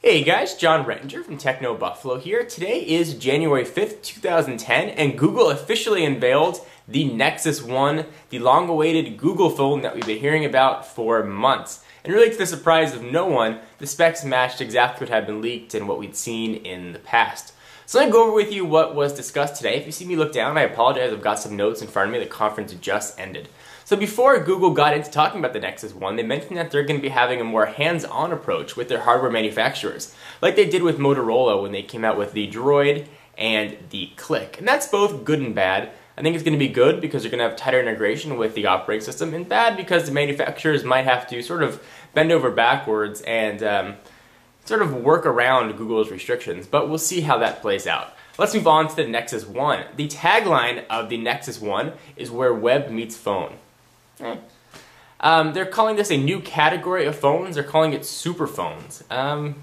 Hey guys, John Rettinger from Techno Buffalo here. Today is January 5th, 2010, and Google officially unveiled the Nexus 1, the long-awaited Google phone that we've been hearing about for months. And really to the surprise of no one, the specs matched exactly what had been leaked and what we'd seen in the past. So I'm going to go over with you what was discussed today. If you see me look down, I apologize, I've got some notes in front of me. The conference just ended. So before Google got into talking about the Nexus 1, they mentioned that they're going to be having a more hands-on approach with their hardware manufacturers, like they did with Motorola when they came out with the Droid and the Click. And that's both good and bad. I think it's going to be good because you're going to have tighter integration with the operating system, and bad because the manufacturers might have to sort of bend over backwards and sort of work around Google's restrictions, but we'll see how that plays out. Let's move on to the Nexus 1. The tagline of the Nexus 1 is where web meets phone. They're calling this a new category of phones. They're calling it super phones. A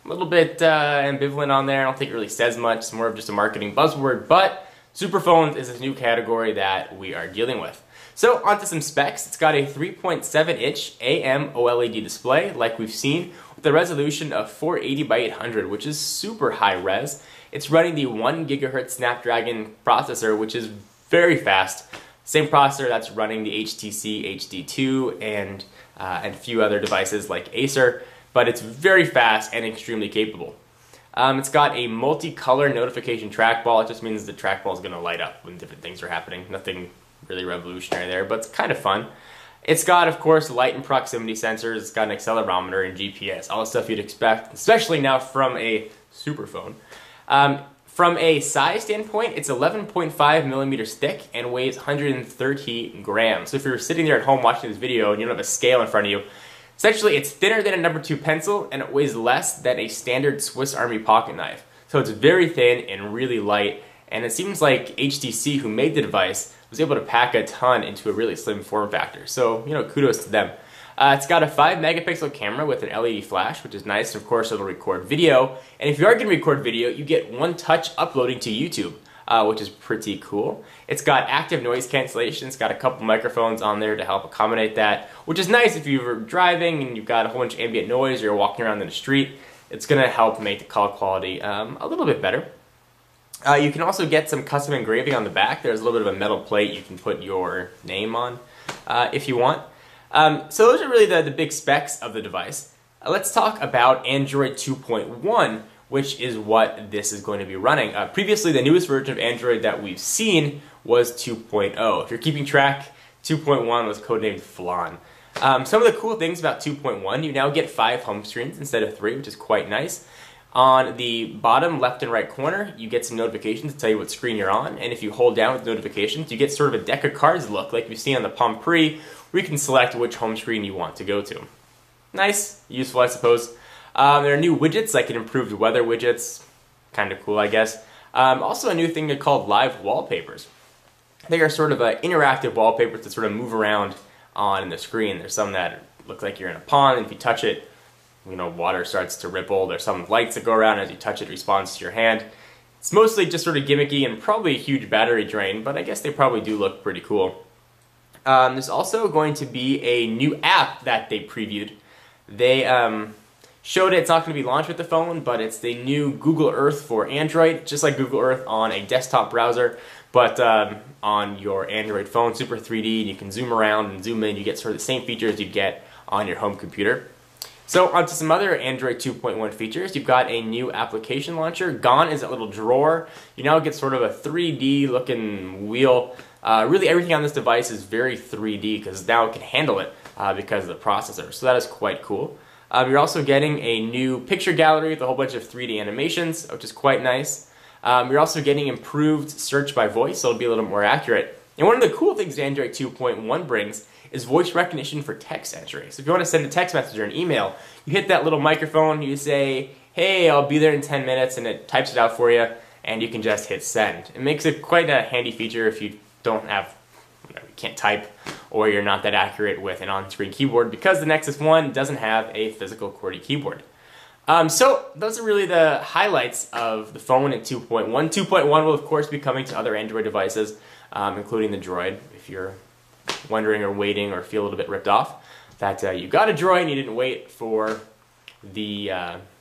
little bit ambivalent on there. I don't think it really says much. It's more of just a marketing buzzword, but super phones is a new category that we are dealing with. So onto some specs. It's got a 3.7-inch AMOLED display, like we've seen, with a resolution of 480 by 800, which is super high res. It's running the 1 GHz Snapdragon processor, which is very fast. Same processor that's running the HTC HD2 and a few other devices like Acer, but it's very fast and extremely capable. It's got a multicolor notification trackball. It just means the trackball is going to light up when different things are happening. Nothing really revolutionary there, but it's kind of fun. It's got, of course, light and proximity sensors. It's got an accelerometer and GPS, all the stuff you'd expect, especially now from a super phone. From a size standpoint, it's 11.5 millimeters thick and weighs 130 grams. So if you're sitting there at home watching this video and you don't have a scale in front of you, essentially it's thinner than a number 2 pencil and it weighs less than a standard Swiss Army pocket knife. So it's very thin and really light, and it seems like HTC, who made the device, was able to pack a ton into a really slim form factor. So, kudos to them. It's got a 5-megapixel camera with an LED flash, which is nice. Of course, it'll record video. And if you are going to record video, you get one touch uploading to YouTube, which is pretty cool. It's got active noise cancellation. It's got a couple microphones on there to help accommodate that, which is nice if you're driving and you've got a whole bunch of ambient noise or you're walking around in the street. It's going to help make the call quality a little bit better. You can also get some custom engraving on the back. There's a little bit of a metal plate you can put your name on if you want. So those are really the big specs of the device. Let's talk about Android 2.1, which is what this is going to be running. Previously, the newest version of Android that we've seen was 2.0. If you're keeping track, 2.1 was codenamed Flan. Some of the cool things about 2.1, you now get 5 home screens instead of 3, which is quite nice. On the bottom left and right corner, you get some notifications to tell you what screen you're on, and if you hold down with notifications, you get sort of a deck of cards look like you see on the Palm Pre, where you can select which home screen you want to go to. Nice, useful I suppose. There are new widgets, like an improved weather widgets, kind of cool I guess. Also a new thing they're called live wallpapers. They are sort of interactive wallpapers that sort of move around on the screen. There's some that look like you're in a pond, and if you touch it, water starts to ripple. There's some lights that go around as you touch it, responds to your hand. It's mostly just sort of gimmicky and probably a huge battery drain, but I guess they probably do look pretty cool. There's also going to be a new app that they previewed. They showed it's not going to be launched with the phone, but it's the new Google Earth for Android, just like Google Earth on a desktop browser, but on your Android phone, super 3D, and you can zoom around and zoom in. You get sort of the same features you'd get on your home computer. So onto some other Android 2.1 features. You've got a new application launcher. Gone is that little drawer. You now get sort of a 3D looking wheel. Really everything on this device is very 3D because now it can handle it because of the processor. So that is quite cool. You're also getting a new picture gallery with a whole bunch of 3D animations, which is quite nice. You're also getting improved search by voice, so it'll be a little more accurate. And one of the cool things Android 2.1 brings is voice recognition for text entry. So if you want to send a text message or an email, you hit that little microphone, you say, hey, I'll be there in 10 minutes, and it types it out for you, and you can just hit send. It makes it quite a handy feature if you don't have, you can't type, or you're not that accurate with an on-screen keyboard, because the Nexus 1 doesn't have a physical QWERTY keyboard. So those are really the highlights of the phone in 2.1. 2.1 will of course be coming to other Android devices, including the Droid, if you're wondering or waiting or feel a little bit ripped off that you got a Droid and you didn't wait for the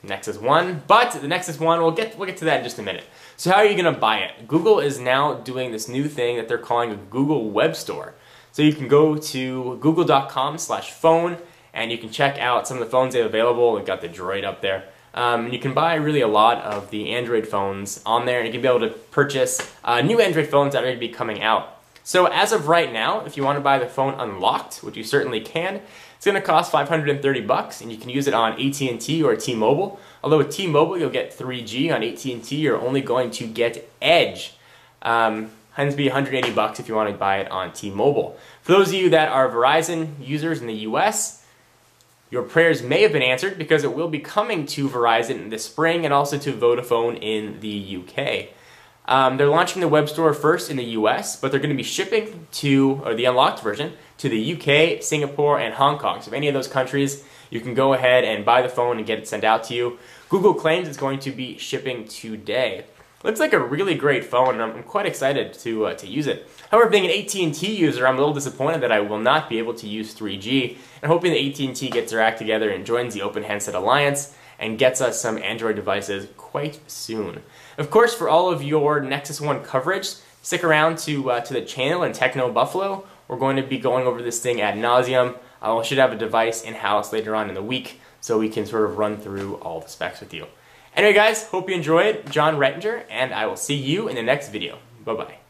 Nexus 1, but the Nexus 1, we'll get to that in just a minute. So how are you going to buy it? Google is now doing this new thing that they're calling a Google Web Store. So you can go to google.com/phone and you can check out some of the phones they have available. We've got the Droid up there. You can buy really a lot of the Android phones on there, and you can be able to purchase new Android phones that are going to be coming out. So as of right now, if you want to buy the phone unlocked, which you certainly can, it's going to cost $530, and you can use it on AT&T or T-Mobile. Although with T-Mobile, you'll get 3G. On AT&T, you're only going to get Edge. Hence be $180 if you want to buy it on T-Mobile. For those of you that are Verizon users in the US, your prayers may have been answered because it will be coming to Verizon in the spring and also to Vodafone in the UK. They're launching the web store first in the US, but they're going to be shipping to, or the unlocked version, to the UK, Singapore, and Hong Kong. So if any of those countries, you can go ahead and buy the phone and get it sent out to you. Google claims it's going to be shipping today. Looks like a really great phone, and I'm quite excited to use it. However, being an AT&T user, I'm a little disappointed that I will not be able to use 3G, and hoping that AT&T gets their act together and joins the Open Handset Alliance and gets us some Android devices quite soon. Of course, for all of your Nexus 1 coverage, stick around to the channel in Techno Buffalo. We're going to be going over this thing ad nauseum. We should have a device in-house later on in the week so we can sort of run through all the specs with you. Anyway guys, hope you enjoyed. John Rettinger, and I will see you in the next video. Bye-bye.